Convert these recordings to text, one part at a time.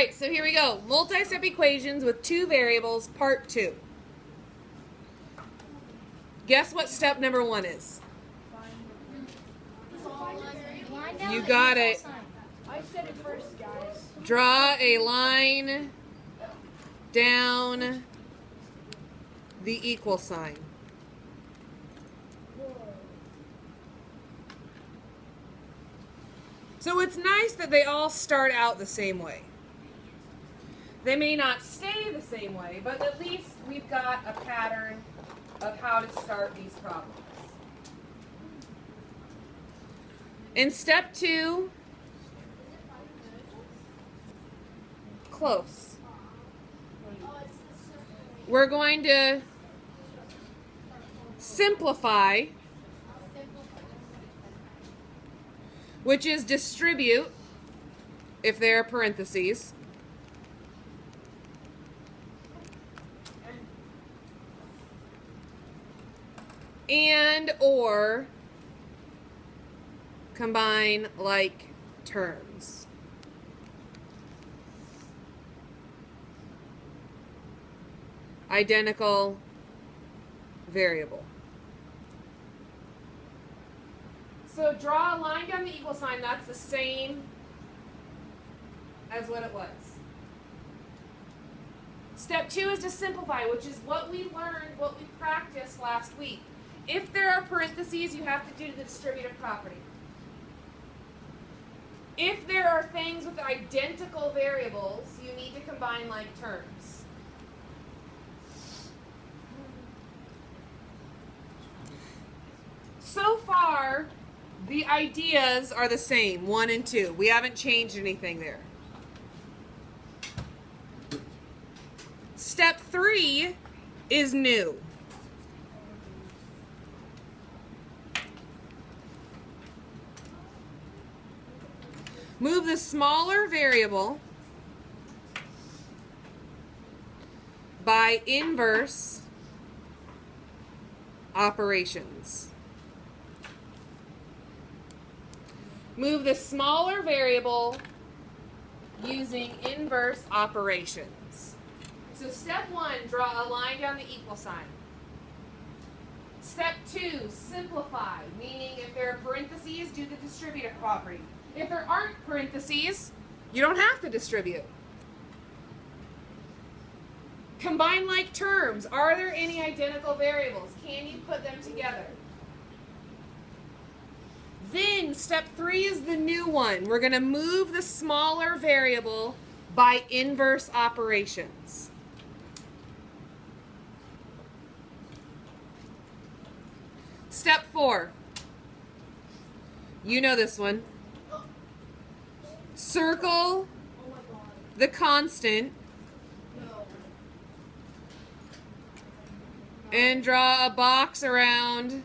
Alright, so here we go. Multi-step equations with two variables, part 2. Guess what step number 1 is? You got it. I said it first, guys. Draw a line down the equal sign. So it's nice that they all start out the same way. They may not stay the same way, but at least we've got a pattern of how to start these problems. In step 2, close. We're going to simplify, which is distribute, if there are parentheses. And or combine like terms. Identical variable. So draw a line down the equal sign. That's the same as what it was. Step 2 is to simplify, which is what we learned, what we practiced last week. If there are parentheses, you have to do the distributive property. If there are things with identical variables, you need to combine like terms. So far, the ideas are the same, 1 and 2. We haven't changed anything there. Step 3 is new. Move the smaller variable by inverse operations. Move the smaller variable using inverse operations. So step 1, draw a line down the equal sign. Step 2, simplify, meaning if there are parentheses, do the distributive property. If there aren't parentheses, you don't have to distribute. Combine like terms. Are there any identical variables? Can you put them together? Then step 3 is the new one. We're going to move the smaller variable by inverse operations. Step 4. You know this one. Circle the constant and draw a box around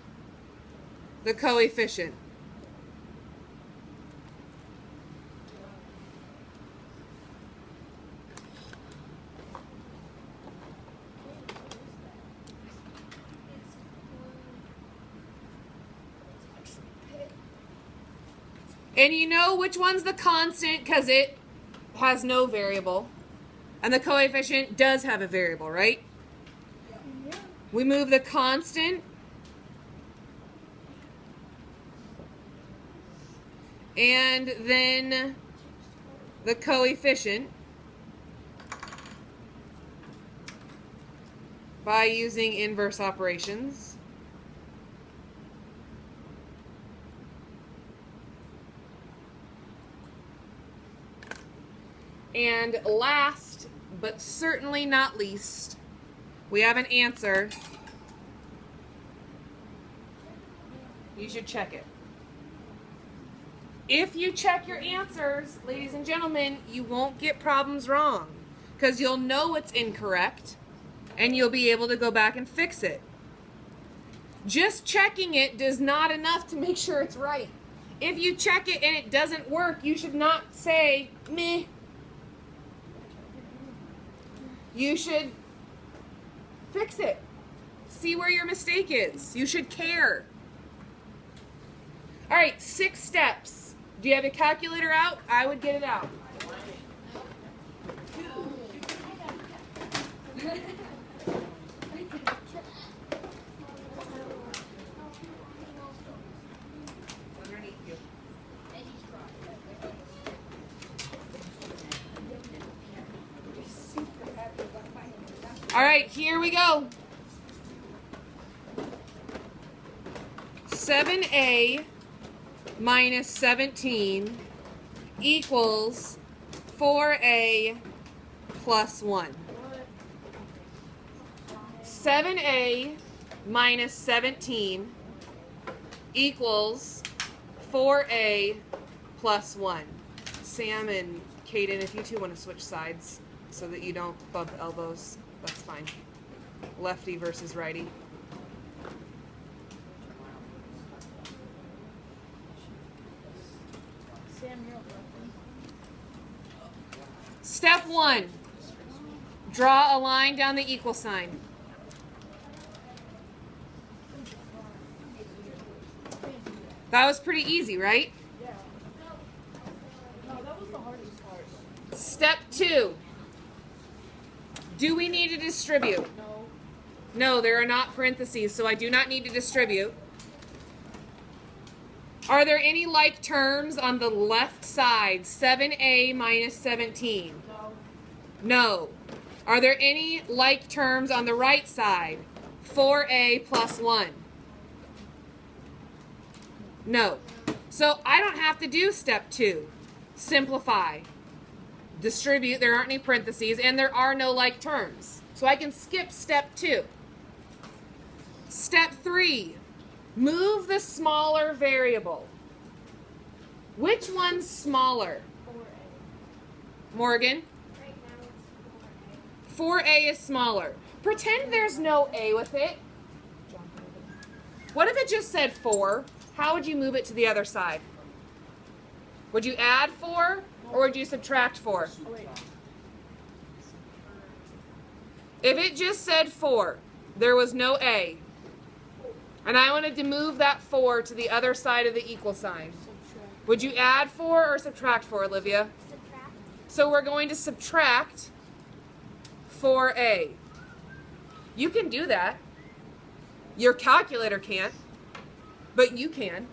the coefficient. And you know which one's the constant because it has no variable. And the coefficient does have a variable, right? Yeah. We move the constant and then the coefficient by using inverse operations. And last, but certainly not least, we have an answer. You should check it. If you check your answers, ladies and gentlemen, you won't get problems wrong because you'll know what's incorrect and you'll be able to go back and fix it. Just checking it does not enough to make sure it's right. If you check it and it doesn't work, you should not say, meh. You should fix it. See where your mistake is. You should care. All right, 6 steps. Do you have a calculator out? I would get it out. All right, here we go. 7a minus 17 equals 4a plus 1. 7a minus 17 equals 4a plus 1. Sam and Kaden, if you two want to switch sides so that you don't bump elbows, that's fine. Lefty versus righty. Sam, you're lefty. Step 1. Draw a line down the equal sign. That was pretty easy, right? Yeah. No, that was the hardest part. Step 2. Do we need to distribute? No. No, there are not parentheses, so I do not need to distribute. Are there any like terms on the left side? 7a minus 17. No. No. Are there any like terms on the right side? 4a plus 1. No. So I don't have to do step 2. Simplify. Distribute. There aren't any parentheses, and there are no like terms. So I can skip step 2. Step 3. Move the smaller variable. Which one's smaller? 4A. Morgan? Right now it's 4a is smaller. Pretend there's no a with it. What if it just said 4? How would you move it to the other side? Would you add 4 or would you subtract 4? Oh, wait. If it just said 4, there was no a, and I wanted to move that 4 to the other side of the equal sign, Subtract. would you add 4 or subtract 4, Olivia? Subtract. So we're going to subtract 4a. You can do that. Your calculator can't, but you can.